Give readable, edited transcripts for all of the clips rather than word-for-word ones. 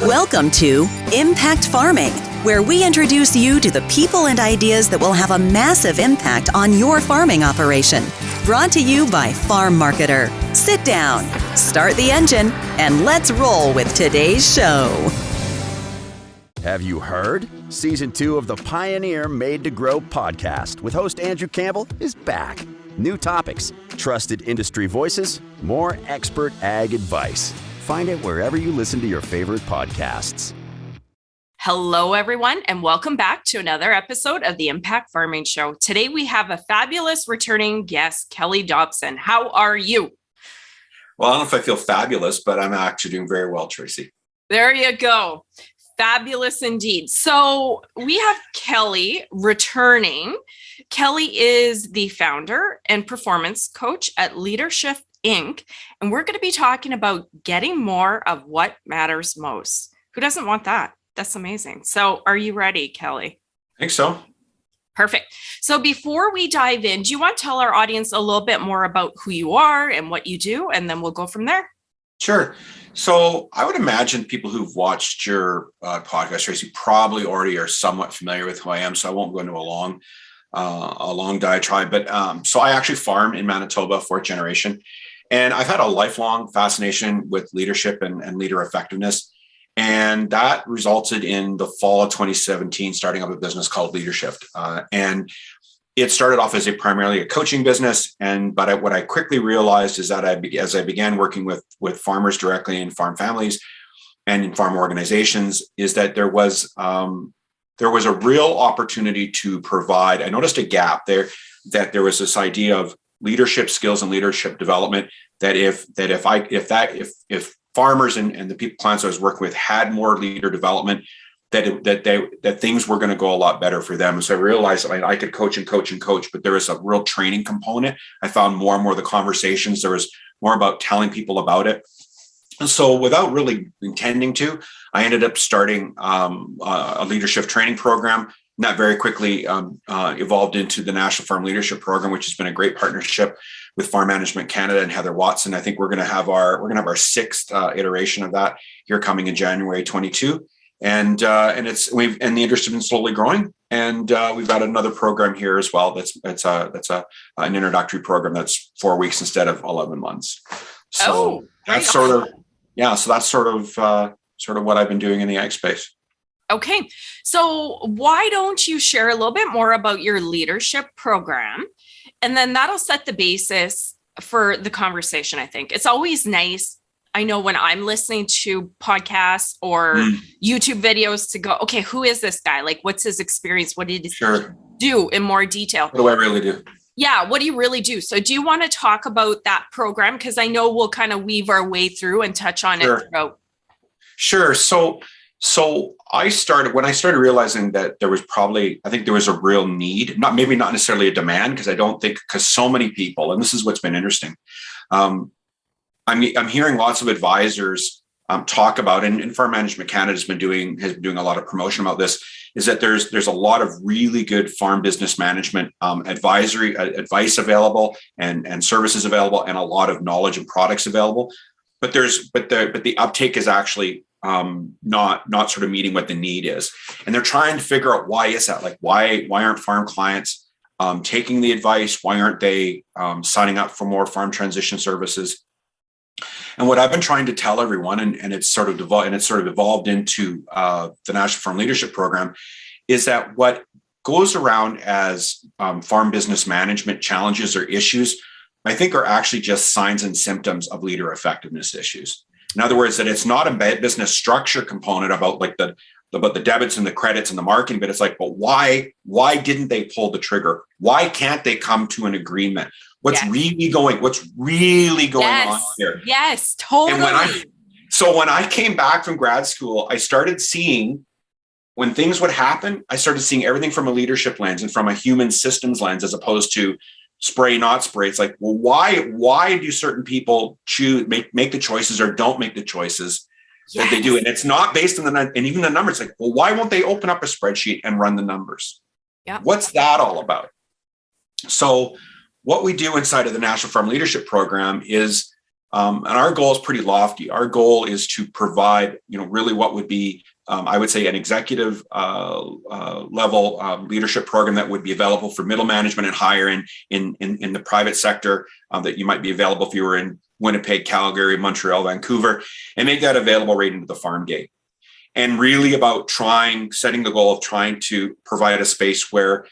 Welcome to Impact Farming, where we introduce you to the people and ideas that will have a massive impact on your farming operation. Brought to you by Farm Marketer. Sit down, start the engine, and let's roll with today's show. Have you heard? Season 2 of the Pioneer Made to Grow podcast with host Andrew Campbell is back. New topics, trusted industry voices, more expert ag advice. Find it wherever you listen to your favorite podcasts. Hello, everyone, and welcome back to another episode of the Impact Farming Show. Today, we have a fabulous returning guest, Kelly Dobson. How are you? Well, I don't know if I feel fabulous, but I'm actually doing very well, Tracy. There you go. Fabulous indeed. So we have Kelly returning. Kelly is the founder and performance coach at LeaderShift Inc. And we're going to be talking about getting more of what matters most. Who doesn't want that? That's amazing. So are you ready, Kelly? I think so. Perfect. So before we dive in, do you want to tell our audience a little bit more about who you are and what you do? And then we'll go from there. Sure. So I would imagine people who've watched your podcast, Tracy, probably already are somewhat familiar with who I am. So I won't go into a long diatribe. But so I actually farm in Manitoba, fourth generation. And I've had a lifelong fascination with leadership and leader effectiveness. And that resulted in the fall of 2017, starting up a business called LeaderShift. And it started off as primarily a coaching business. But what I quickly realized is that as I began working with farmers directly in farm families and in farm organizations, is that there was a real opportunity to provide. I noticed a gap there, that there was this idea of leadership skills and leadership development, that if farmers and the clients I was working with had more leader development, that things were going to go a lot better for them. And so I realized that I could coach, but there was a real training component. I found more and more of the conversations, there was more about telling people about it. And so without really intending to, I ended up starting a leadership training program. And that very quickly evolved into the National Farm Leadership Program, which has been a great partnership with Farm Management Canada and Heather Watson. I think we're going to have our sixth iteration of that here coming in January 22, and the interest has been slowly growing. And we've got another program here as well. That's an introductory program that's 4 weeks instead of 11 months. So that's sort of what I've been doing in the ag space. Okay. So why don't you share a little bit more about your leadership program? And then that'll set the basis for the conversation, I think. It's always nice. I know when I'm listening to podcasts or YouTube videos to go, okay, who is this guy? Like, what's his experience? What did he do in more detail? What do I really do? Yeah, what do you really do? So do you want to talk about that program? Because I know we'll kind of weave our way through and touch on it throughout. Sure. So when I started realizing that there was a real need, not necessarily a demand, because so many people, and this is what's been interesting. I'm hearing lots of advisors talk about, and Farm Management Canada has been doing a lot of promotion about this, is that there's a lot of really good farm business management advice available and services available, and a lot of knowledge and products available. But the uptake is actually not sort of meeting what the need is. And they're trying to figure out why is that? Like, why aren't farm clients taking the advice? Why aren't they signing up for more farm transition services? And what I've been trying to tell everyone, and it's sort of evolved into the National Farm Leadership Program, is that what goes around as farm business management challenges or issues, I think, are actually just signs and symptoms of leader effectiveness issues. In other words, that it's not a business structure component about the debits and the credits and the marketing, but it's like, but why didn't they pull the trigger? Why can't they come to an agreement? What's really going on here? Yes, totally. And when I came back from grad school, I started seeing, when things would happen, I started seeing everything from a leadership lens and from a human systems lens, as opposed to spray, not spray. It's like, well, why do certain people choose, make the choices or don't make the choices that they do? And it's not based on and even the numbers. Like, well, why won't they open up a spreadsheet and run the numbers? Yeah. What's that all about? So what we do inside of the National Farm Leadership Program is And our goal is pretty lofty. Our goal is to provide, really what would be, I would say, an executive level leadership program that would be available for middle management and higher in the private sector, that you might be available if you were in Winnipeg, Calgary, Montreal, Vancouver, and make that available right into the farm gate. And really about setting the goal of trying to provide a space where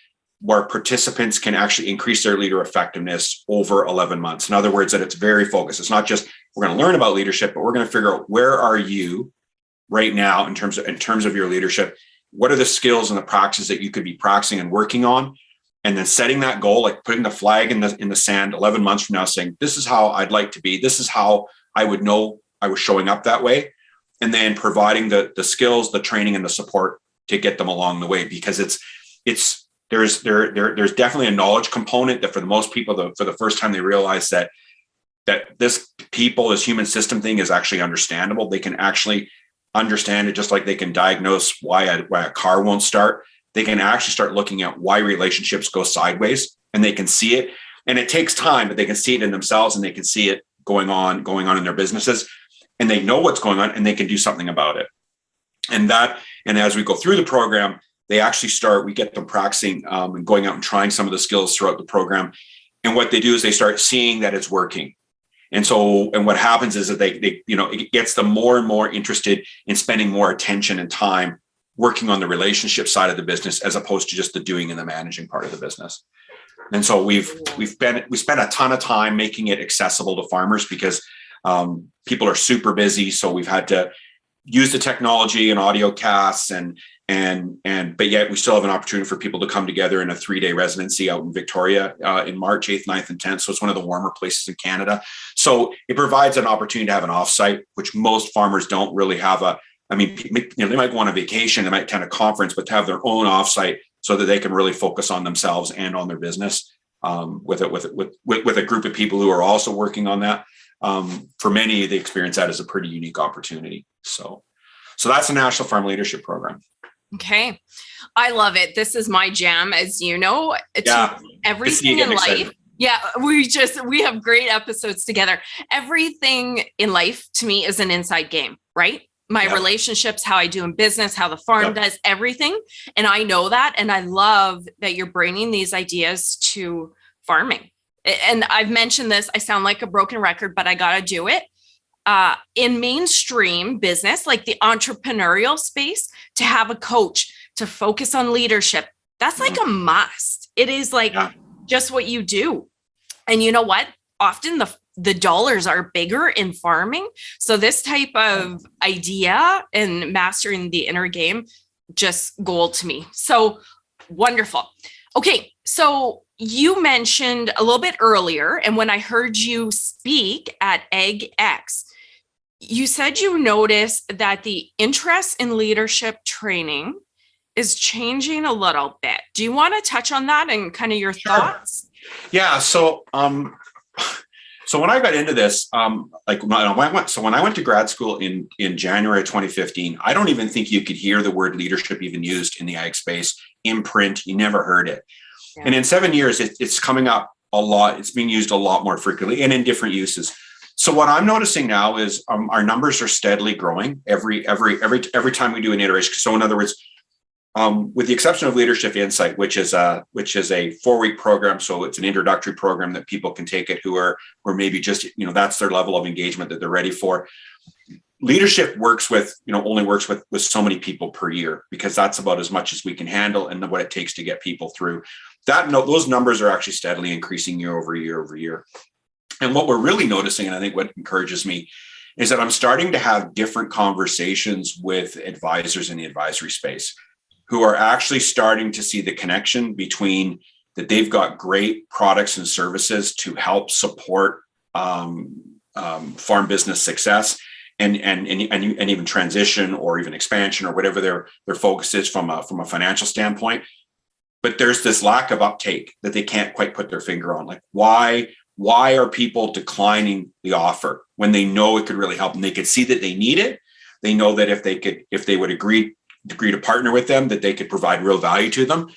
participants can actually increase their leader effectiveness over 11 months. In other words, that it's very focused. It's not just we're going to learn about leadership, but we're going to figure out where are you right now in terms of your leadership. What are the skills and the practices that you could be practicing and working on? And then setting that goal, like putting the flag in the sand 11 months from now, saying, this is how I'd like to be. This is how I would know I was showing up that way. And then providing the skills, the training, and the support to get them along the way. Because there's definitely a knowledge component that for the most people, for the first time, they realize that this human system thing is actually understandable. They can actually understand it, just like they can diagnose why a car won't start. They can actually start looking at why relationships go sideways, and they can see it. And it takes time, but they can see it in themselves, and they can see it going on in their businesses, and they know what's going on, and they can do something about it. And as we go through the program, we get them practicing and going out and trying some of the skills throughout the program. And what they do is they start seeing that it's working. And what happens is that it gets them more and more interested in spending more attention and time working on the relationship side of the business, as opposed to just the doing and the managing part of the business. And so we spent a ton of time making it accessible to farmers, because people are super busy. So we've had to use the technology and audio casts but yet we still have an opportunity for people to come together in a 3-day residency out in Victoria in March 8th, 9th, and 10th. So it's one of the warmer places in Canada. So it provides an opportunity to have an offsite, which most farmers don't really have. They might go on a vacation, they might attend a conference, but to have their own offsite so that they can really focus on themselves and on their business with a group of people who are also working on that. For many, they experience that as a pretty unique opportunity. So that's the National Farm Leadership Program. Okay. I love it. This is my jam, as you know. Everything in life. Yeah, we have great episodes together. Everything in life to me is an inside game, right? My relationships, how I do in business, how the farm does, everything. And I know that. And I love that you're bringing these ideas to farming. And I've mentioned this, I sound like a broken record, but I got to do it. In mainstream business, like the entrepreneurial space, to have a coach to focus on leadership, that's like a must. It is like just what you do. And you know what? Often the dollars are bigger in farming. So this type of idea and mastering the inner game, just gold to me. So wonderful. Okay. So you mentioned a little bit earlier, and when I heard you speak at EggX, you said you noticed that the interest in leadership training is changing a little bit. Do you want to touch on that and kind of your thoughts? Yeah. So when I got into this, when I went to grad school in January 2015, I don't even think you could hear the word leadership even used in the ag space, in print. You never heard it. Yeah. And in 7 years, it's coming up a lot. It's being used a lot more frequently and in different uses. So what I'm noticing now is our numbers are steadily growing every time we do an iteration. So in other words, with the exception of LeaderShift Insight, which is a 4-week program, so it's an introductory program that people can take it who are maybe just that's their level of engagement that they're ready for. Leadership only works with so many people per year, because that's about as much as we can handle and what it takes to get people through. Those numbers are actually steadily increasing year over year over year. And what we're really noticing, and I think what encourages me, is that I'm starting to have different conversations with advisors in the advisory space who are actually starting to see the connection between that they've got great products and services to help support farm business success and even transition or even expansion or whatever their focus is from a financial standpoint. But there's this lack of uptake that they can't quite put their finger on. Like, why are people declining the offer when they know it could really help them? They could see that they need it. They know that if they would agree to partner with them, that they could provide real value to them,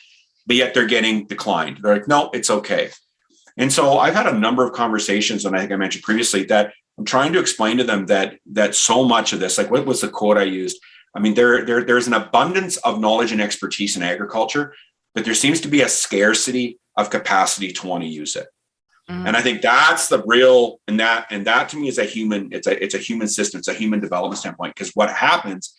but yet they're getting declined. They're like, no, it's okay. And so I've had a number of conversations, and I think I mentioned previously that I'm trying to explain to them that so much of this, like what was the quote I used? I mean, there's an abundance of knowledge and expertise in agriculture, but there seems to be a scarcity of capacity to want to use it. And I think that's the real, and that to me is it's a human system. It's a human development standpoint. Because what happens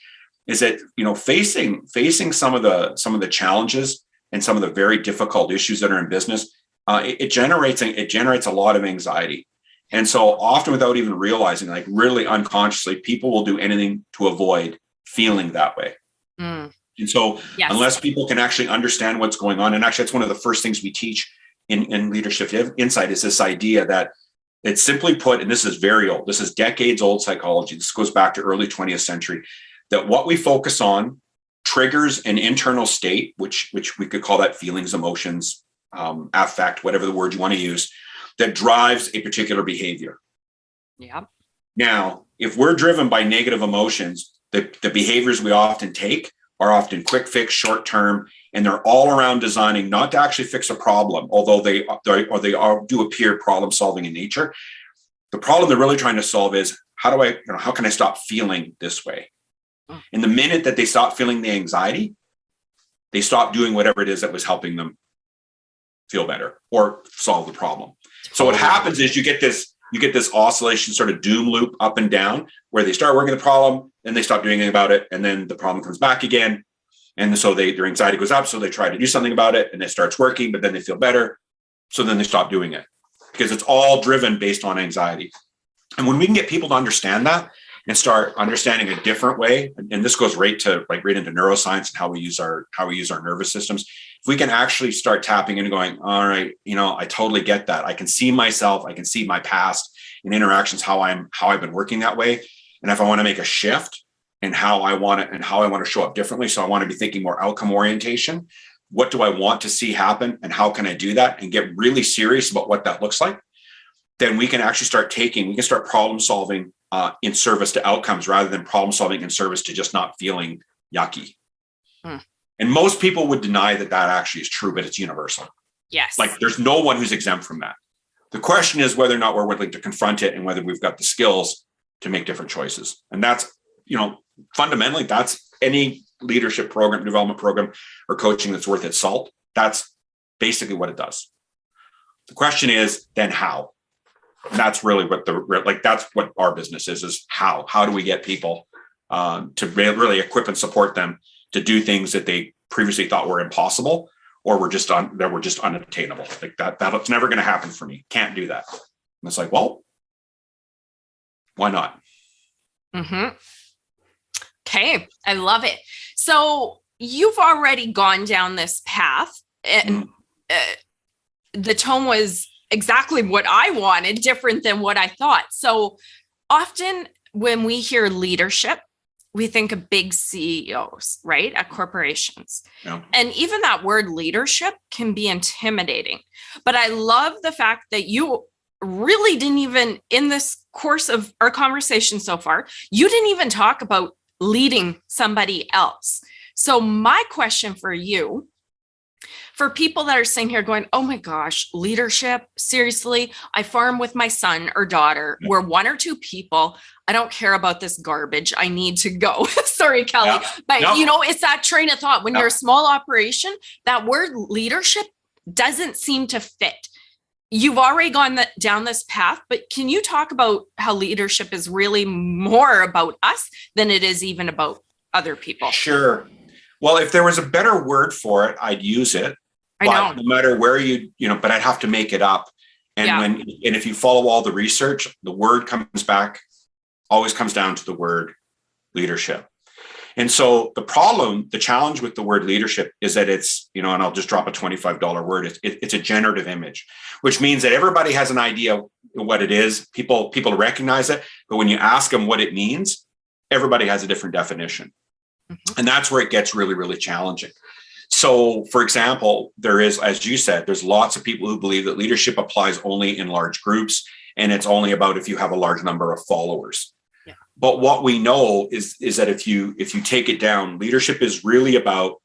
is that, facing some of the challenges and some of the very difficult issues that are in business, it generates a lot of anxiety. And so often, without even realizing, like really unconsciously, people will do anything to avoid feeling that way. And so unless people can actually understand what's going on, and actually that's one of the first things we teach in LeaderShift Insight, is this idea that it's simply put, and this is very old, this is decades old psychology. This goes back to early 20th century, that what we focus on triggers an internal state, which we could call that feelings, emotions, affect, whatever the word you want to use, that drives a particular behavior. Yeah. Now, if we're driven by negative emotions, the behaviors we often take are often quick fix, short term, and they're all around designing not to actually fix a problem, although they do appear problem solving in nature. The problem they're really trying to solve is how can I stop feeling this way? And the minute that they stop feeling the anxiety, they stop doing whatever it is that was helping them feel better or solve the problem. So what happens is you get this oscillation, sort of doom loop up and down, where they start working the problem, then they stop doing anything about it, and then the problem comes back again. And so their anxiety goes up, so they try to do something about it, and it starts working, but then they feel better. So then they stop doing it, because it's all driven based on anxiety. And when we can get people to understand that and start understanding a different way, and this goes right into neuroscience and how we use our nervous systems. If we can actually start tapping into going, all right, I totally get that. I can see myself, I can see my past in interactions, how I've been working that way. And if I want to make a shift in how I want to show up differently, so I want to be thinking more outcome orientation. What do I want to see happen, and how can I do that, and get really serious about what that looks like? Then we can actually start problem solving in service to outcomes, rather than problem solving in service to just not feeling yucky. And most people would deny that actually is true, but it's universal. Yes. Like there's no one who's exempt from that. The question is whether or not we're willing to confront it, and whether we've got the skills to make different choices. And that's, fundamentally, that's any leadership program, development program, or coaching that's worth its salt. That's basically what it does. The question is then how? And that's really what that's what our business is how do we get people to really equip and support them to do things that they previously thought were impossible, or were just unattainable. Like that's never going to happen for me. Can't do that. And it's like, well, why not? Okay. I love it. So you've already gone down this path, and the tone was exactly what I wanted, different than what I thought. So often when we hear leadership, we think of big CEOs, right? At corporations. Yeah. And even that word leadership can be intimidating. But I love the fact that you really didn't even, in this course of our conversation so far, you didn't even talk about leading somebody else. So my question for you, for people that are sitting here going, oh my gosh, leadership, seriously, I farm with my son or daughter. We're one or two people. I don't care about this garbage. I need to go. Sorry, Kelly. Yeah. But No. it's that train of thought. When you're a small operation, that word leadership doesn't seem to fit. You've already gone down this path, but can you talk about how leadership is really more about us than it is even about other people? Sure. Well, if there was a better word for it, I'd use it. I know. No matter where but I'd have to make it up. And if you follow all the research, the word always comes down to the word leadership. And so the challenge with the word leadership is that it's, and I'll just drop a $25 word. It's a generative image, which means that everybody has an idea what it is. People recognize it, but when you ask them what it means, everybody has a different definition. Mm-hmm. And that's where it gets really, really challenging. So, for example, there is, as you said, there's lots of people who believe that leadership applies only in large groups, and it's only about if you have a large number of followers. Yeah. But what we know is that if you take it down, leadership is really about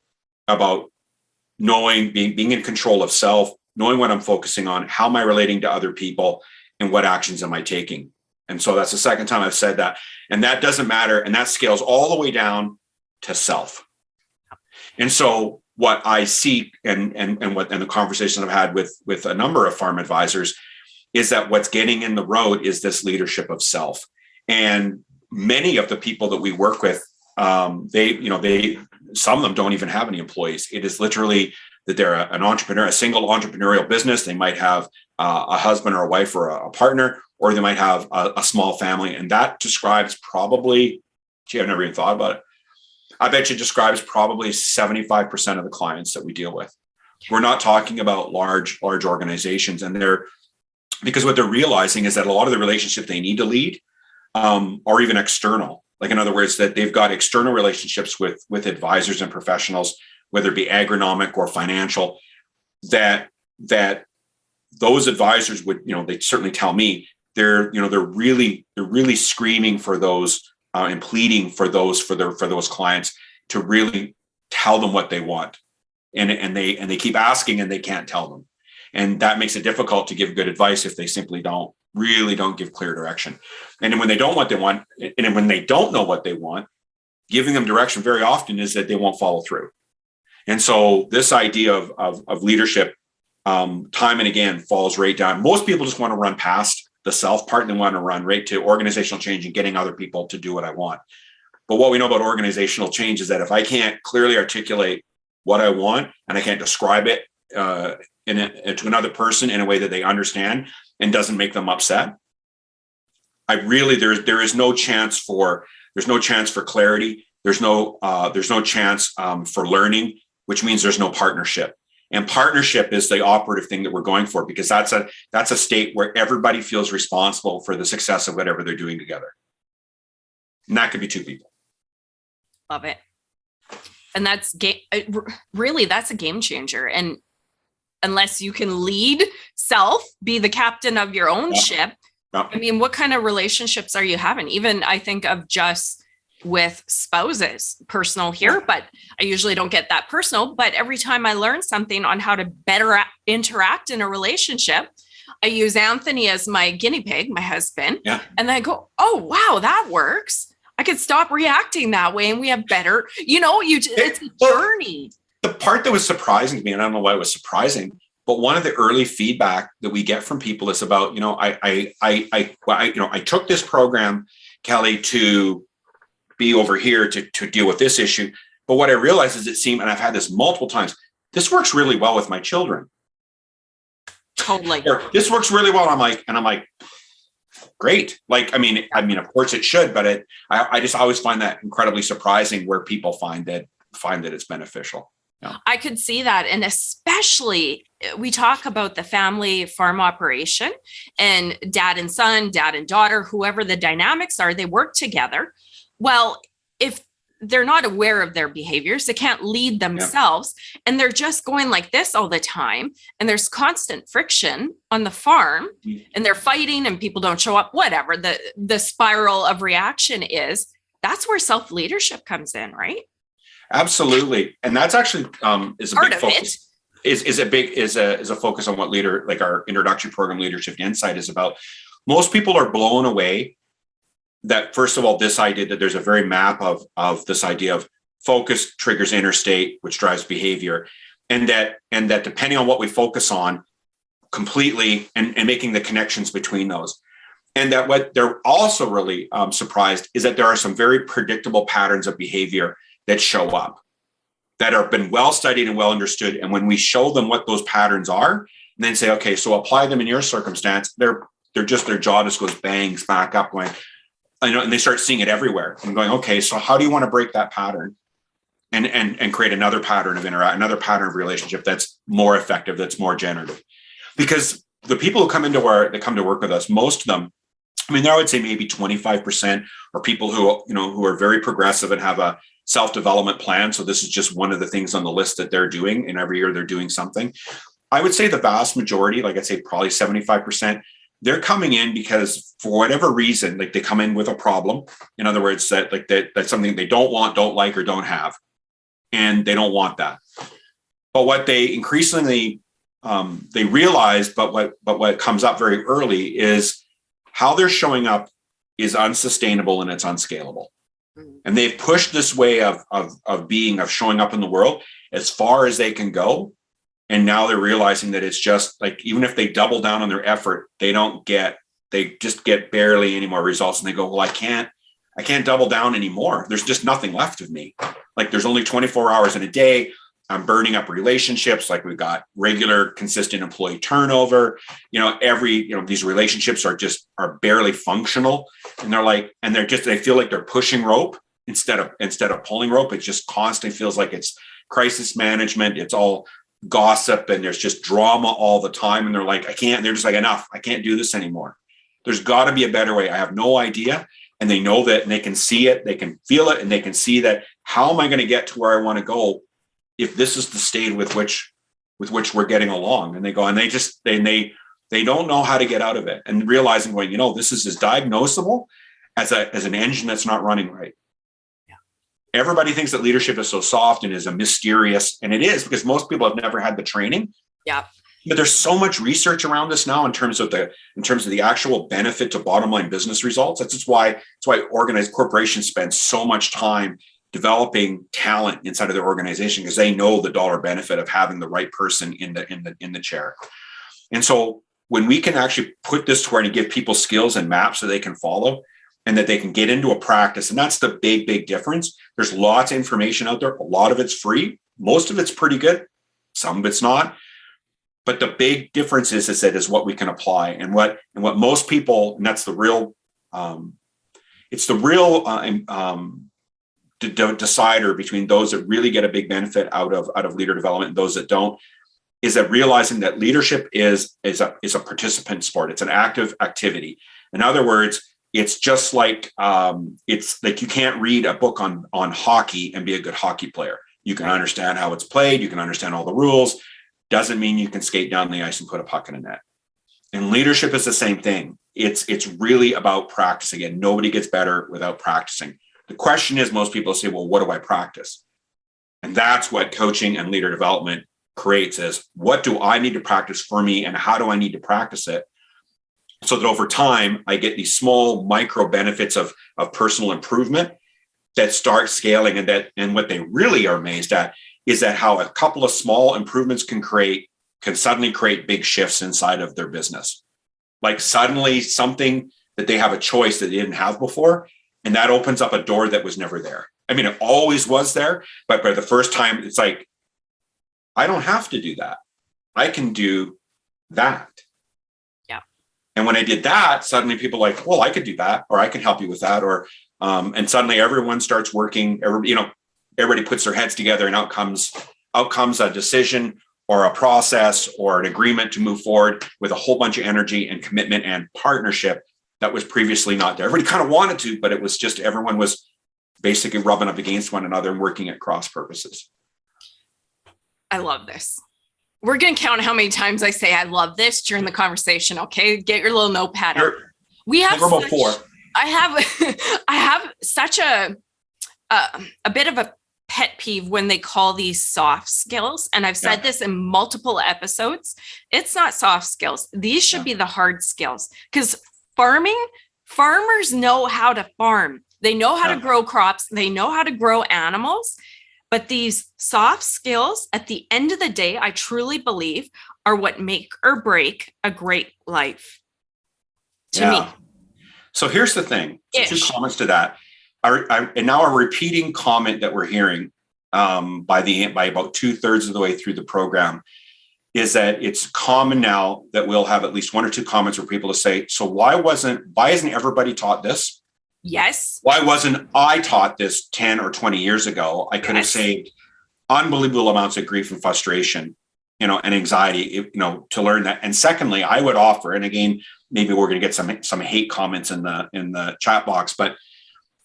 knowing, being in control of self, knowing what I'm focusing on, how am I relating to other people, and what actions am I taking. And so that's the second time I've said that. And that doesn't matter. And that scales all the way down to self. And so what I see and the conversations I've had with a number of farm advisors is that what's getting in the road is this leadership of self. And many of the people that we work with, some of them don't even have any employees. It is literally that they're an entrepreneur, a single entrepreneurial business. They might have a husband or a wife or a partner, or they might have a small family. And that describes probably, I've never even thought about it. I bet you describes probably 75% of the clients that we deal with. We're not talking about large organizations, and because what they're realizing is that a lot of the relationships they need to lead are even external. Like, in other words, that they've got external relationships with advisors and professionals, whether it be agronomic or financial, that those advisors would, they certainly tell me they're really screaming for those and pleading for those clients to really tell them what they want, and they keep asking and they can't tell them, and that makes it difficult to give good advice if they simply don't give clear direction. And then when they don't know what they want, giving them direction very often is that they won't follow through. And so this idea of leadership, time and again, falls right down. Most people just want to run past the self part and they want to run right to organizational change and getting other people to do what I want. But what we know about organizational change is that if I can't clearly articulate what I want and I can't describe it to another person in a way that they understand and doesn't make them upset, there is no chance for clarity. There's no chance for learning, which means there's no partnership. And partnership is the operative thing that we're going for, because that's a state where everybody feels responsible for the success of whatever they're doing together. And that could be two people. Love it. And that's a game changer. And unless you can lead self, be the captain of your own ship. Yeah. I mean, what kind of relationships are you having? Even I think of just with spouses, personal here, but I usually don't get that personal. But every time I learn something on how to better interact in a relationship, I use Anthony as my guinea pig, my husband. Yeah. And then I go, oh, wow, that works. I could stop reacting that way and we have better, it's a journey. The part that was surprising to me, and I don't know why it was surprising, but one of the early feedback that we get from people is about, I took this program, Kelly, to be over here to deal with this issue. But what I realized is and I've had this multiple times, this works really well with my children. Totally. Or, this works really well. I'm like, great. Like, I mean, of course it should, but I just always find that incredibly surprising where people find that it's beneficial. Yeah. I could see that. And especially we talk about the family farm operation and dad and son, dad and daughter, whoever the dynamics are, they work together. Well, if they're not aware of their behaviors, they can't lead themselves, and they're just going like this all the time, and there's constant friction on the farm, and they're fighting and people don't show up, whatever the spiral of reaction is, that's where self-leadership comes in, right? Absolutely. And that's actually is a part big focus. Is a focus on what our introductory program, LeaderShift Insight, is about. Most people are blown away that, first of all, this idea that there's a very map of this idea of focus triggers inner state, which drives behavior, and that depending on what we focus on completely and making the connections between those. And that what they're also really surprised is that there are some very predictable patterns of behavior that show up, that have been well studied and well understood. And when we show them what those patterns are, and then say, okay, so apply them in your circumstance, their jaw just goes bangs back up going, and they start seeing it everywhere and going, okay, so how do you want to break that pattern and create another pattern of another pattern of relationship that's more effective, that's more generative? Because the people who come to work with us, most of them, I would say maybe 25% are people who are very progressive and have a self-development plan. So this is just one of the things on the list that they're doing, and every year they're doing something. I would say the vast majority, like I'd say probably 75%, they're coming in because for whatever reason, like they come in with a problem. In other words, that's something they don't want, don't like, or don't have. And they don't want that. But what they increasingly, they realize, but what comes up very early is how they're showing up is unsustainable and it's unscalable. And they've pushed this way of showing up in the world as far as they can go. And now they're realizing that it's just like, even if they double down on their effort, they just get barely any more results. And they go, well, I can't double down anymore. There's just nothing left of me. Like, there's only 24 hours in a day. I'm burning up relationships. Like, we've got regular, consistent employee turnover. These relationships are barely functional. And they feel like they're pushing rope instead of pulling rope. It just constantly feels like it's crisis management. It's all gossip and there's just drama all the time. And they're like, they're just like, enough. I can't do this anymore. There's got to be a better way. I have no idea. And they know that, and they can see it, they can feel it, and they can see that, how am I going to get to where I want to go if this is the state with which we're getting along? And they go, and they don't know how to get out of it, and realizing, going, this is as diagnosable as an engine that's not running right. Yeah. Everybody thinks that leadership is so soft and is a mysterious, and it is, because most people have never had the training. Yeah. But there's so much research around this now in terms of the actual benefit to bottom line business results. That's why organized corporations spend so much time developing talent inside of their organization, because they know the dollar benefit of having the right person in the chair. And so when we can actually put this to where and give people skills and maps so they can follow, and that they can get into a practice, and that's the big difference. There's lots of information out there. A lot of it's free. Most of it's pretty good. Some of it's not. But the big difference is what we can apply, and what most people, and that's the real, it's the real decider between those that really get a big benefit out of leader development and those that don't, is that realizing that leadership is a participant sport. It's an active activity. In other words, it's just like it's like, you can't read a book on hockey and be a good hockey player. You can understand how it's played. You can understand all the rules. Doesn't mean you can skate down the ice and put a puck in a net. And leadership is the same thing. It's really about practicing, and nobody gets better without practicing. The question is, most people say, well, what do I practice? And that's what coaching and leader development creates, is what do I need to practice for me, and how do I need to practice it, so that over time I get these small micro benefits of personal improvement that start scaling. And what they really are amazed at is that how a couple of small improvements can suddenly create big shifts inside of their business. Like, suddenly something that they have a choice that they didn't have before, and that opens up a door that was never there. I mean, it always was there, but for the first time, it's like, I don't have to do that. I can do that. Yeah. And when I did that, suddenly people are like, well, I could do that, or I can help you with that, or and suddenly everyone starts working. Everybody puts their heads together, and out comes a decision or a process or an agreement to move forward with a whole bunch of energy and commitment and partnership that was previously not there. Everybody kind of wanted to, but it was just, everyone was basically rubbing up against one another and working at cross purposes. I love this. We're going to count how many times I say I love this during the conversation. Okay. Get your little notepad out. We have about 4. I have such a bit of a pet peeve when they call these soft skills. And I've said this in multiple episodes. It's not soft skills. These should be the hard skills, because farmers know how to farm. They know how to grow crops. They know how to grow animals. But these soft skills, at the end of the day, I truly believe, are what make or break a great life. To me. So here's the thing. So 2 comments to that. And now a repeating comment that we're hearing by about 2/3 of the way through the program is that it's common now that we'll have at least 1 or 2 comments where people will say, so why isn't everybody taught this? Yes. Why wasn't I taught this 10 or 20 years ago? I could have saved unbelievable amounts of grief and frustration, and anxiety, to learn that. And secondly, I would offer, and again, maybe we're going to get some hate comments in the chat box, but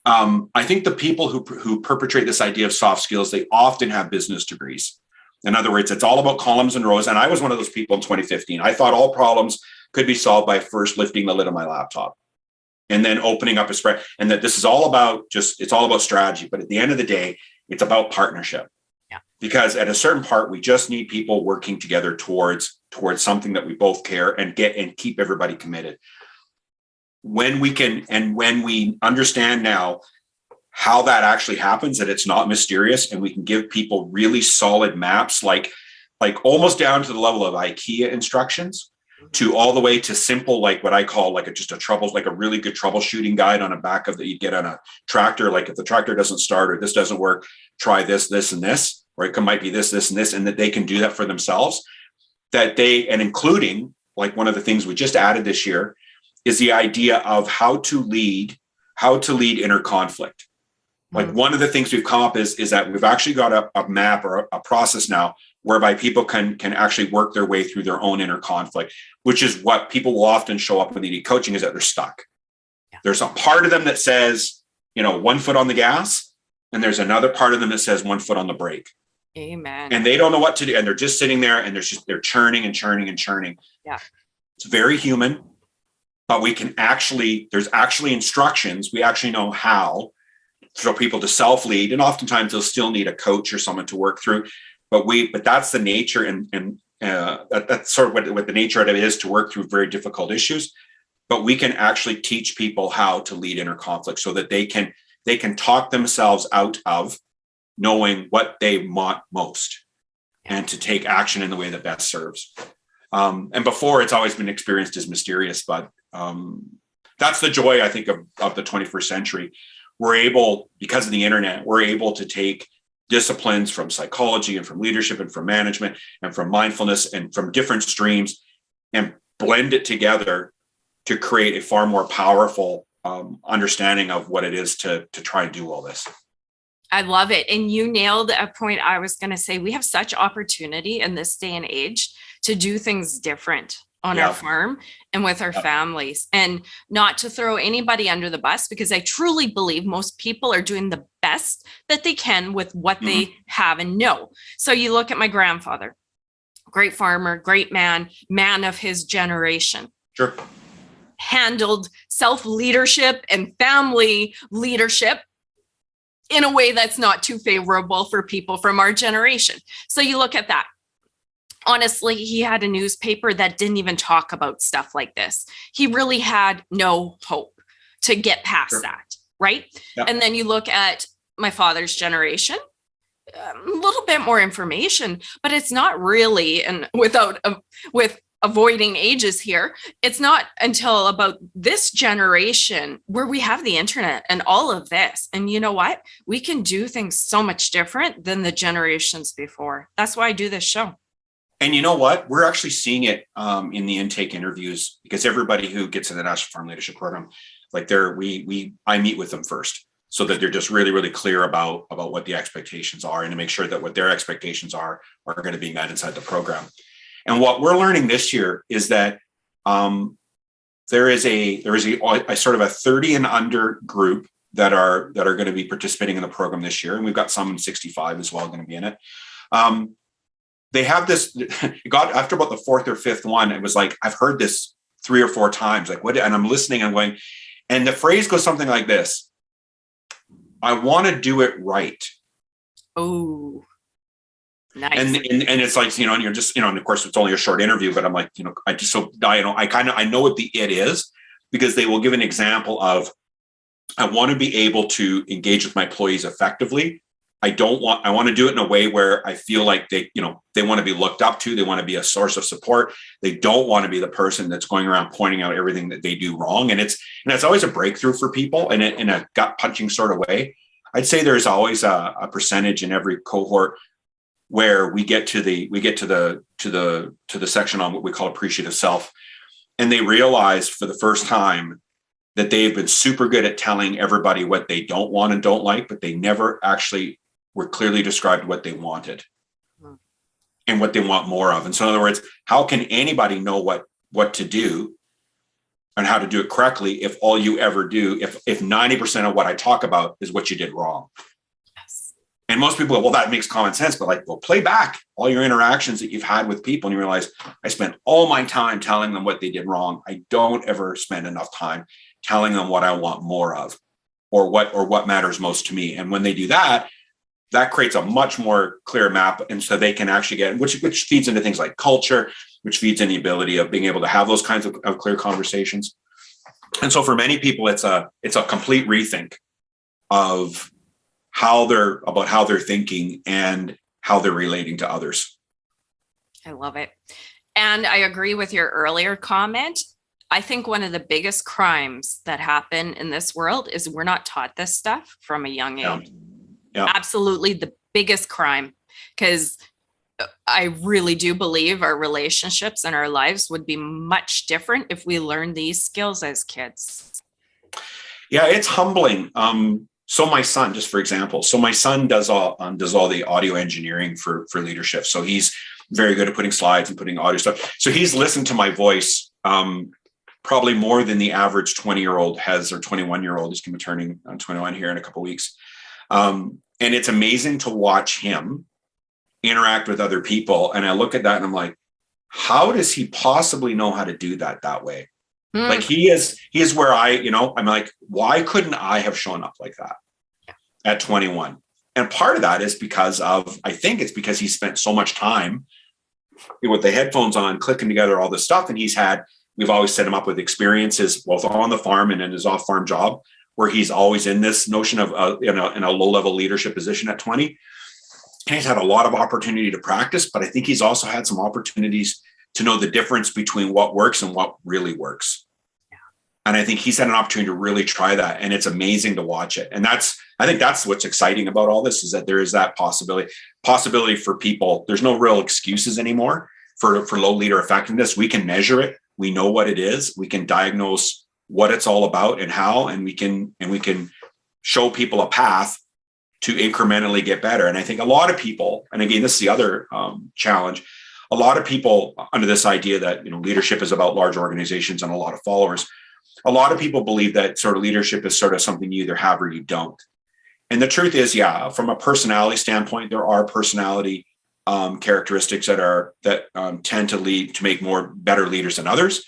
I think the people who perpetrate this idea of soft skills, they often have business degrees. In other words, it's all about columns and rows. And I was one of those people in 2015. I thought all problems could be solved by first lifting the lid of my laptop and then opening up a spread. And that this is all about it's all about strategy. But at the end of the day, it's about partnership. Yeah. Because at a certain part, we just need people working together towards something that we both care and keep everybody committed. when we understand now how that actually happens, that it's not mysterious, and we can give people really solid maps, like almost down to the level of IKEA instructions, to all the way to simple, like what I call like a really good troubleshooting guide on a back of that you get on a tractor. Like if the tractor doesn't start or this doesn't work, try this, and this, or it might be this, and this, and that they can do that for themselves. And including, like, one of the things we just added this year is the idea of how to lead inner conflict. Like, one of the things we've come up is that we've actually got a map or a process now whereby people can actually work their way through their own inner conflict, which is what people will often show up when they need coaching, is that they're stuck. Yeah. There's a part of them that says, 1 foot on the gas, and there's another part of them that says 1 foot on the brake. Amen. And they don't know what to do. And they're just sitting there and they're churning and churning and churning. Yeah. It's very human, but there's actually instructions. We actually know how for people to self-lead, and oftentimes they'll still need a coach or someone to work through. But that's the nature, and that's sort of what the nature of it is, to work through very difficult issues. But we can actually teach people how to lead inner conflict so that they can talk themselves out of knowing what they want most, and to take action in the way that best serves. And before, it's always been experienced as mysterious, but that's the joy, I think, of the 21st century. We're able, because of the internet, we're able to take disciplines from psychology and from leadership and from management and from mindfulness and from different streams and blend it together to create a far more powerful understanding of what it is to try and do all this. I love it. And you nailed a point I was going to say. We have such opportunity in this day and age to do things different on our farm and with our families, and not to throw anybody under the bus, because I truly believe most people are doing the best that they can with what they have and know. So you look at my grandfather, great farmer, great man of his generation. Sure. Handled self-leadership and family leadership in a way that's not too favorable for people from our generation. So you look at that. Honestly, he had a newspaper that didn't even talk about stuff like this. He really had no hope to get past that, right? Yep. And then you look at my father's generation, a little bit more information, but it's not really, and with avoiding ages here, it's not until about this generation where we have the internet and all of this. And you know what? We can do things so much different than the generations before. That's why I do this show. And you know what? We're actually seeing it in the intake interviews, because everybody who gets in the National Farm Leadership Program, like I meet with them first, so that they're just really, really clear about what the expectations are, and to make sure that what their expectations are going to be met inside the program. And what we're learning this year is that there is a sort of a 30 and under group that are going to be participating in the program this year, and we've got some 65 as well going to be in it. They have this, after about the fourth or fifth one, it was like, I've heard this 3 or 4 times, like what, and I'm listening, I'm going, and the phrase goes something like this: I want to do it right. Oh, nice. And it's like, and you're just, and of course it's only a short interview, but I'm like, I know what the it is, because they will give an example of, I want to be able to engage with my employees effectively. I want to do it in a way where I feel like they want to be looked up to. They want to be a source of support. They don't want to be the person that's going around pointing out everything that they do wrong. And it's always a breakthrough for people in a gut punching sort of way. I'd say there's always a percentage in every cohort where we get to the section on what we call appreciative self. And they realize for the first time that they've been super good at telling everybody what they don't want and don't like, but they never actually were clearly described what they wanted and what they want more of. And so in other words, how can anybody know what to do and how to do it correctly if all you ever do, if 90% of what I talk about is what you did wrong? Yes. And most people go, well, that makes common sense, but play back all your interactions that you've had with people and you realize, I spent all my time telling them what they did wrong. I don't ever spend enough time telling them what I want more of, or what matters most to me. And when they do that, that creates a much more clear map. And so they can actually get, which feeds into things like culture, which feeds in the ability of being able to have those kinds of clear conversations. And so for many people, it's a complete rethink of how they're thinking and how they're relating to others. I love it. And I agree with your earlier comment. I think one of the biggest crimes that happen in this world is we're not taught this stuff from a young age. Yeah. Absolutely the biggest crime, because I really do believe our relationships and our lives would be much different if we learned these skills as kids. Yeah, it's humbling. So my son, just for example, my son does all the audio engineering for LeaderShift. So he's very good at putting slides and putting audio stuff. So he's listened to my voice probably more than the average 20-year-old has, or 21-year-old. He's going to be turning 21 here in a couple of weeks. And it's amazing to watch him interact with other people. And I look at that and I'm like, how does he possibly know how to do that way? Like he is where I'm like, why couldn't I have shown up like that at 21? And part of that is I think it's because he spent so much time with the headphones on, clicking together all this stuff. And we've always set him up with experiences both on the farm and in his off-farm job, where he's always in this notion of in a low-level leadership position at 20. And he's had a lot of opportunity to practice, but I think he's also had some opportunities to know the difference between what works and what really works. Yeah. And I think he's had an opportunity to really try that. And it's amazing to watch it. And I think that's what's exciting about all this, is that there is that possibility for people. There's no real excuses anymore for low leader effectiveness. We can measure it. We know what it is. We can diagnose what it's all about and how, and we can show people a path to incrementally get better. And I think a lot of people, and again, this is the other challenge, a lot of people under this idea that, leadership is about large organizations and a lot of followers. A lot of people believe that sort of leadership is sort of something you either have or you don't. And the truth is, from a personality standpoint, there are personality characteristics that tend to lead to make better leaders than others.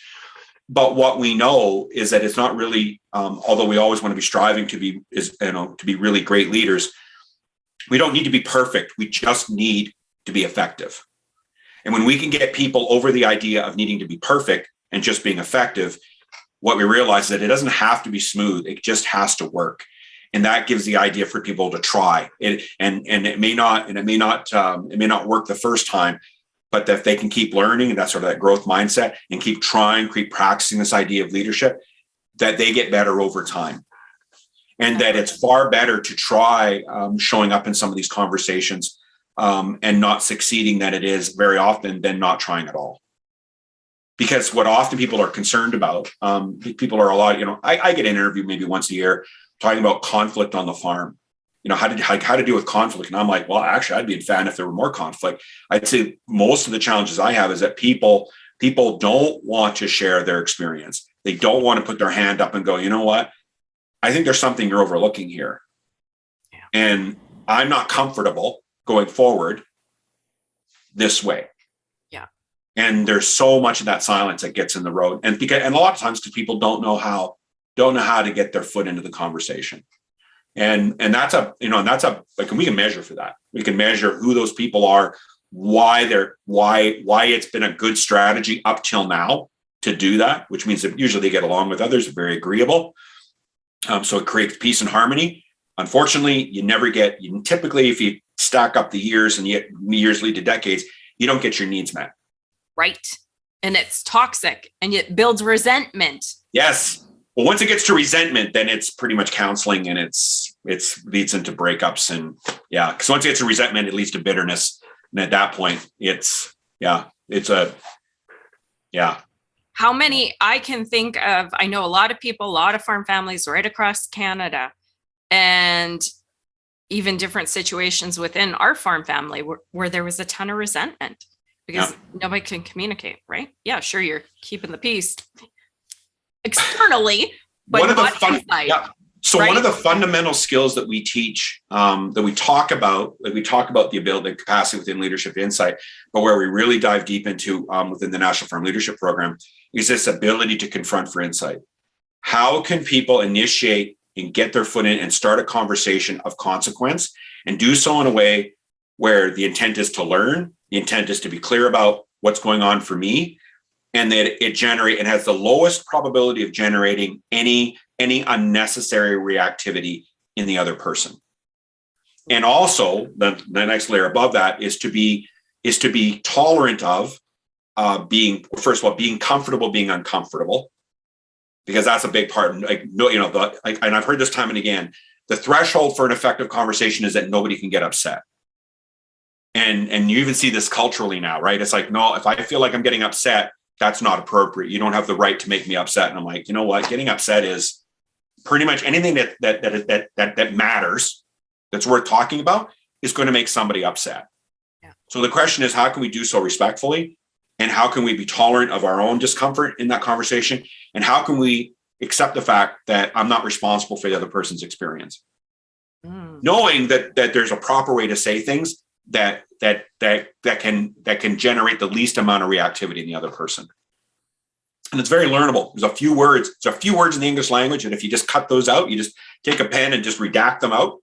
But what we know is that it's not really, although we always want to be striving to be really great leaders, we don't need to be perfect. We just need to be effective. And when we can get people over the idea of needing to be perfect and just being effective, what we realize is that it doesn't have to be smooth. It just has to work. And that gives the idea for people to try it. And it may not work the first time, but if they can keep learning, and that's sort of that growth mindset, and keep trying, keep practicing this idea of leadership, that they get better over time. And that it's far better to try showing up in some of these conversations and not succeeding than it is very often than not trying at all. Because what often people are concerned about, people are a lot, I get an interview maybe once a year talking about conflict on the farm. How to deal with conflict. And I'm like, well, actually, I'd be a fan if there were more conflict. I'd say most of the challenges I have is that people don't want to share their experience. They don't want to put their hand up and go, you know what? I think there's something you're overlooking here. Yeah. And I'm not comfortable going forward this way. Yeah. And there's so much of that silence that gets in the road. And a lot of times because people don't know how to get their foot into the conversation. And that's like, we can measure for that. We can measure who those people are, why it's been a good strategy up till now to do that, which means that usually they get along with others, very agreeable. So it creates peace and harmony. Unfortunately, typically, if you stack up the years and yet years lead to decades, you don't get your needs met. Right. And it's toxic and it builds resentment. Yes. Well, once it gets to resentment, then it's pretty much counseling, and it leads into breakups. And because once it gets to resentment, it leads to bitterness. And at that point, How many I can think of, I know a lot of farm families right across Canada, and even different situations within our farm family where there was a ton of resentment because nobody can communicate, right? Yeah, sure, you're keeping the peace externally, but not inside. Yeah. So one of the fundamental skills that we teach, that we talk about the ability, the capacity within LeaderShift Insight, but where we really dive deep into within the National Farm Leadership Program, is this ability to confront for insight. How can people initiate and get their foot in and start a conversation of consequence, and do so in a way where the intent is to learn, the intent is to be clear about what's going on for me, and that it has the lowest probability of generating any unnecessary reactivity in the other person. And also the next layer above that is to be tolerant of being comfortable being uncomfortable, because that's a big part. Like, no, and I've heard this time and again, the threshold for an effective conversation is that nobody can get upset. And you even see this culturally now, right? It's like, no, if I feel like I'm getting upset, that's not appropriate. You don't have the right to make me upset. And I'm like, you know what? Getting upset is pretty much anything that matters, that's worth talking about, is going to make somebody upset. Yeah. So the question is, how can we do so respectfully? And how can we be tolerant of our own discomfort in that conversation? And how can we accept the fact that I'm not responsible for the other person's experience? Knowing that there's a proper way to say things that can generate the least amount of reactivity in the other person. And it's very learnable. There's a few words in the English language, and if you just cut those out, you just take a pen and just redact them out.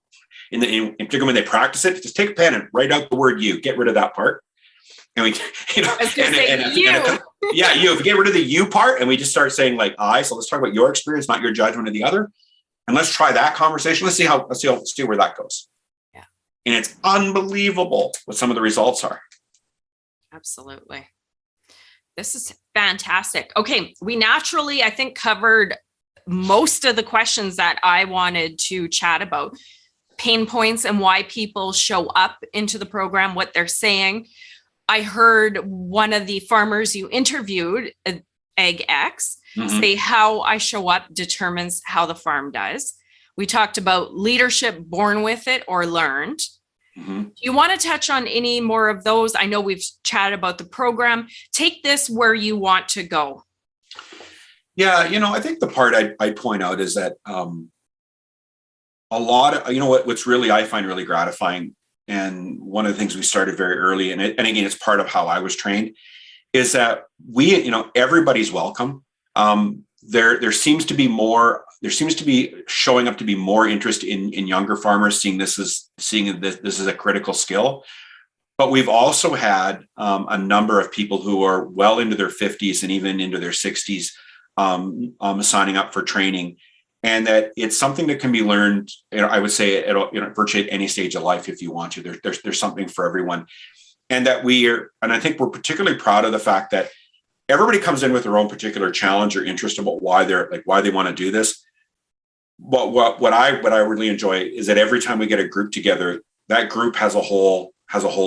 In particular, when they practice it, just take a pen and write out the word "you." Get rid of that part. And we, you. If you get rid of the "you" part, and we just start saying like "I." So let's talk about your experience, not your judgment of the other. And let's try that conversation. Let's see where that goes. Yeah. And it's unbelievable what some of the results are. Absolutely. This is fantastic. Okay. We naturally, I think, covered most of the questions that I wanted to chat about. Pain points and why people show up into the program, what they're saying. I heard one of the farmers you interviewed, Egg X, say how I show up determines how the farm does. We talked about leadership born with it or learned. Do you want to touch on any more of those? I know we've chatted about the program. Take this where you want to go. Yeah, I think the part I'd point out is that a lot of, what's really, I find really gratifying, and one of the things we started very early, and again, it's part of how I was trained, is that everybody's welcome. There seems to be showing up to be more interest in younger farmers, seeing this as a critical skill. But we've also had a number of people who are well into their 50s and even into their 60s signing up for training, and that it's something that can be learned. I would say at virtually at any stage of life if you want to. There's something for everyone, and that and I think we're particularly proud of the fact that everybody comes in with their own particular challenge or interest about why they want to do this. But what I really enjoy is that every time we get a group together, that group has a whole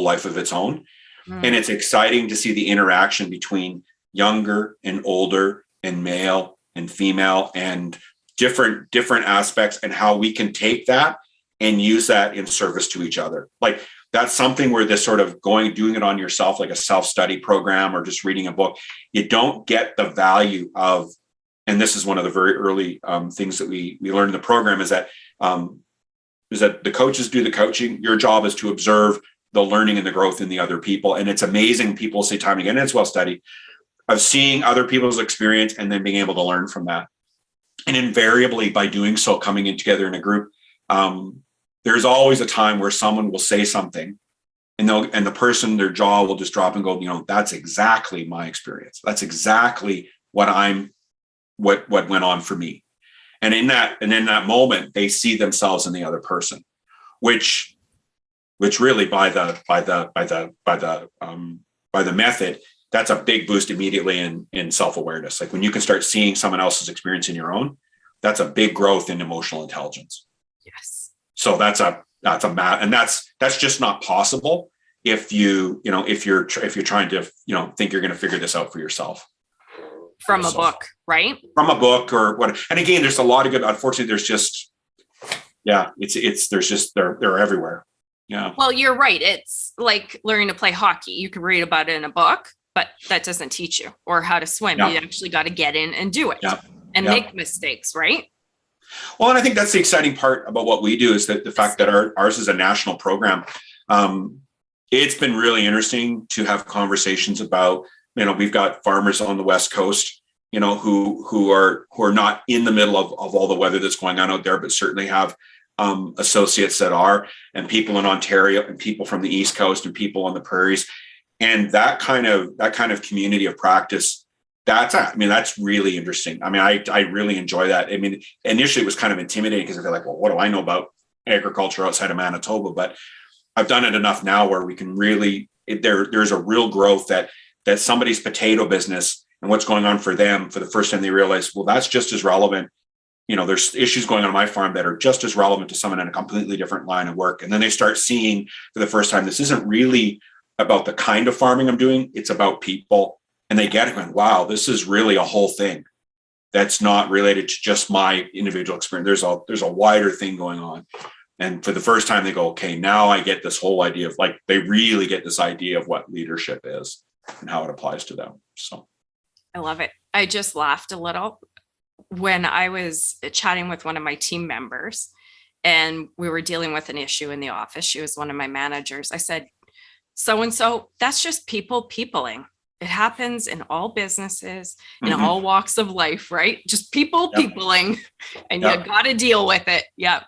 life of its own. And it's exciting to see the interaction between younger and older and male and female and different aspects, and how we can take that and use that in service to each other. Like, that's something where this sort of doing it on yourself, like a self-study program or just reading a book, you don't get the value of, and this is one of the very early things that we learned in the program, is that the coaches do the coaching. Your job is to observe the learning and the growth in the other people. And it's amazing. People say time and again, and it's well studied, of seeing other people's experience and then being able to learn from that. And invariably, by doing so, coming in together in a group, there's always a time where someone will say something and the person, their jaw will just drop and go, that's exactly my experience. That's exactly what went on for me. And in that moment, they see themselves in the other person, which really by the method, that's a big boost immediately in self-awareness. Like, when you can start seeing someone else's experience in your own, that's a big growth in emotional intelligence. Yes. So that's and that's just not possible if you're trying to think you're going to figure this out for yourself from a book, right? From a book or what. And again, there's a lot of good. Unfortunately, there's just they're everywhere. Yeah. Well, you're right. It's like learning to play hockey. You can read about it in a book, but that doesn't teach you, or how to swim. Yeah. You actually got to get in and do it and make mistakes, right? Well, and I think that's the exciting part about what we do, is that the fact that ours is a national program. It's been really interesting to have conversations about, we've got farmers on the West Coast, who are not in the middle of all the weather that's going on out there, but certainly have associates that are, and people in Ontario, and people from the East Coast, and people on the prairies. And that kind of community of practice that's really interesting. I mean, I really enjoy that. I mean, initially it was kind of intimidating because I feel like, well, what do I know about agriculture outside of Manitoba? But I've done it enough now where we can really, there's a real growth that somebody's potato business and what's going on for them, for the first time they realize, well, that's just as relevant. You know, there's issues going on my farm that are just as relevant to someone in a completely different line of work. And then they start seeing for the first time, this isn't really about the kind of farming I'm doing. It's about people. And they get it going, wow, this is really a whole thing that's not related to just my individual experience. There's a wider thing going on. And for the first time, they go, okay, now I get this whole idea of, like, they really get this idea of what leadership is and how it applies to them. So I love it. I just laughed a little when I was chatting with one of my team members and we were dealing with an issue in the office. She was one of my managers. I said, so-and-so, that's just peopling. It happens in all businesses, in all walks of life, right? Just peopling, and you got to deal with it. Yep.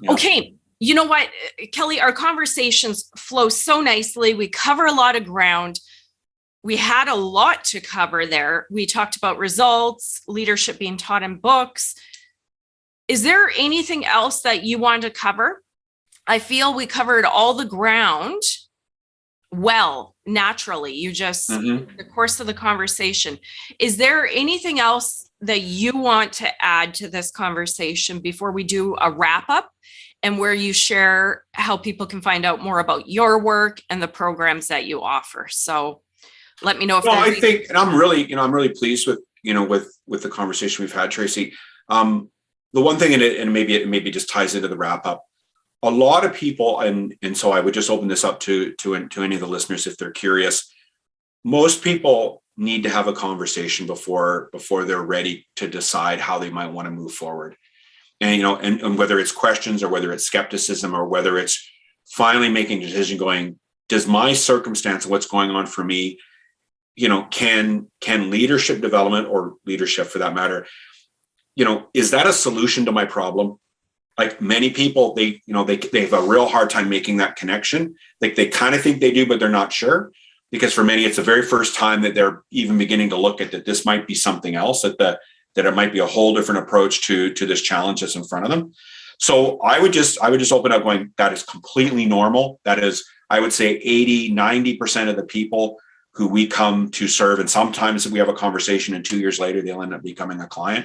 Okay. You know what, Kelly, our conversations flow so nicely. We cover a lot of ground. We had a lot to cover there. We talked about results, leadership being taught in books. Is there anything else that you want to cover? I feel we covered all the ground well, naturally. You just, the course of the conversation. Is there anything else that you want to add to this conversation before we do a wrap up and where you share how people can find out more about your work and the programs that you offer? So let me know if I think, and I'm really pleased with, with the conversation we've had, Tracy. The one thing in it, and maybe it just ties into the wrap up, a lot of people, and so I would just open this up to any of the listeners if they're curious. Most people need to have a conversation before they're ready to decide how they might want to move forward. And, and whether it's questions or whether it's skepticism or whether it's finally making a decision going, does my circumstance, what's going on for me, can leadership development or leadership for that matter, is that a solution to my problem? Like many people, they have a real hard time making that connection. Like they kind of think they do, but they're not sure. Because for many, it's the very first time that they're even beginning to look at that this might be something else, that it might be a whole different approach to this challenge that's in front of them. So I would just open up going, that is completely normal. That is, I would say 80-90% of the people who we come to serve. And sometimes we have a conversation and 2 years later, they'll end up becoming a client.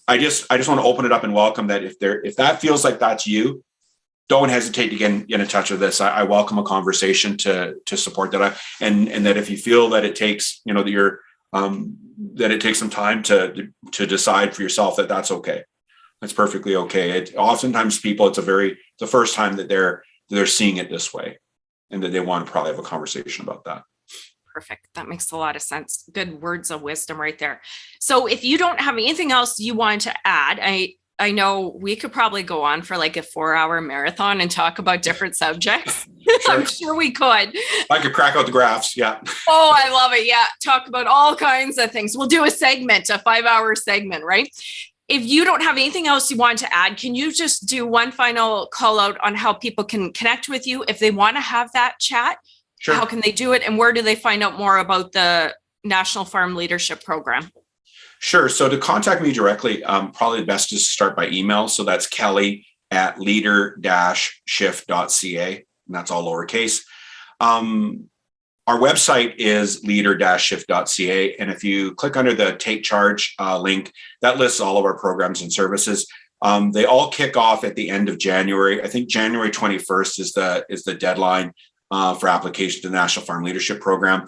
I just want to open it up and welcome that if that feels like that's you, don't hesitate to get in touch with us. I welcome a conversation to support that. And that if you feel that it takes, that it takes some time to decide for yourself, that's okay. That's perfectly okay. Oftentimes people, it's the first time that they're seeing it this way and that they want to probably have a conversation about that. Perfect. That makes a lot of sense. Good words of wisdom right there. So if you don't have anything else you want to add, I know we could probably go on for like a 4-hour marathon and talk about different subjects. Sure. I'm sure we could. I could crack out the graphs. Yeah. Oh, I love it. Yeah. Talk about all kinds of things. We'll do a 5-hour segment, right? If you don't have anything else you want to add, can you just do one final call out on how people can connect with you if they want to have that chat? Sure. How can they do it? And where do they find out more about the National Farm Leadership Program? Sure. So to contact me directly, probably the best is to start by email. So that's Kelly at leader-shift.ca. And that's all lowercase. Our website is leader-shift.ca. And if you click under the Take Charge link, that lists all of our programs and services. They all kick off at the end of January. I think January 21st is the deadline for application to the National Farm Leadership Program.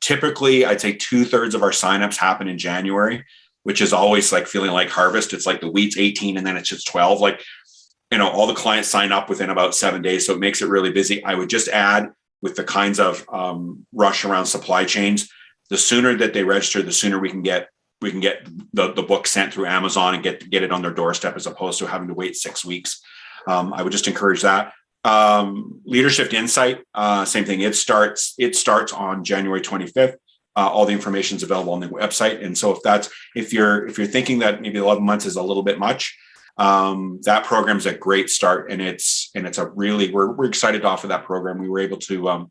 Typically, I'd say 2/3 of our signups happen in January, which is always like feeling like harvest. It's like the wheat's 18 and then it's just 12. Like, all the clients sign up within about 7 days. So it makes it really busy. I would just add with the kinds of rush around supply chains, the sooner that they register, the sooner we can get the book sent through Amazon and get it on their doorstep as opposed to having to wait 6 weeks. I would just encourage that. LeaderShift Insight, same thing. It starts on January 25th. All the information is available on the website. And so if you're thinking that maybe 11 months is a little bit much, that program's a great start. And it's we're excited to offer that program. We were able to, one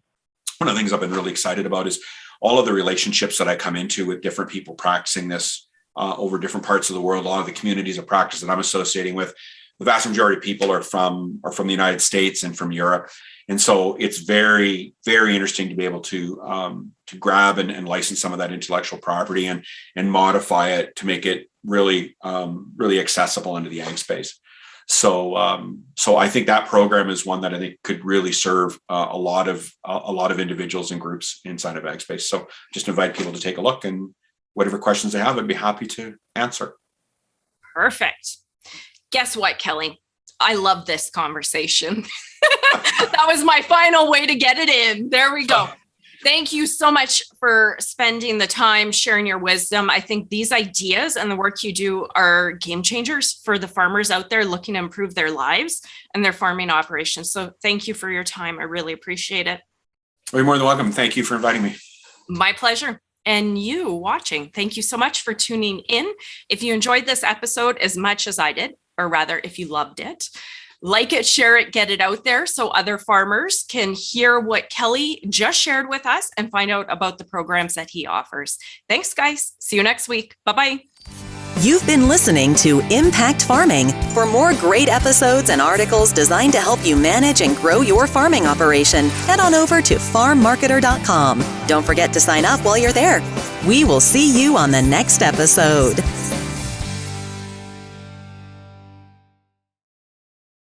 of the things I've been really excited about is all of the relationships that I come into with different people practicing this over different parts of the world, a lot of the communities of practice that I'm associating with, the vast majority of people are from the United States and from Europe. And so it's very, very interesting to be able to grab and license some of that intellectual property and modify it to make it really, really accessible into the ag space. So I think that program is one that I think could really serve a lot of individuals and groups inside of ag space. So just invite people to take a look, and whatever questions they have, I'd be happy to answer. Perfect. Guess what, Kelly? I love this conversation. That was my final way to get it in. There we go. Thank you so much for spending the time sharing your wisdom. I think these ideas and the work you do are game changers for the farmers out there looking to improve their lives and their farming operations. So thank you for your time. I really appreciate it. You're more than welcome. Thank you for inviting me. My pleasure. And you watching, thank you so much for tuning in. If you enjoyed this episode as much as I did, or rather, if you loved it, like it, share it, get it out there so other farmers can hear what Kelly just shared with us and find out about the programs that he offers. Thanks, guys. See you next week. Bye-bye. You've been listening to Impact Farming. For more great episodes and articles designed to help you manage and grow your farming operation, head on over to farmmarketer.com. Don't forget to sign up while you're there. We will see you on the next episode.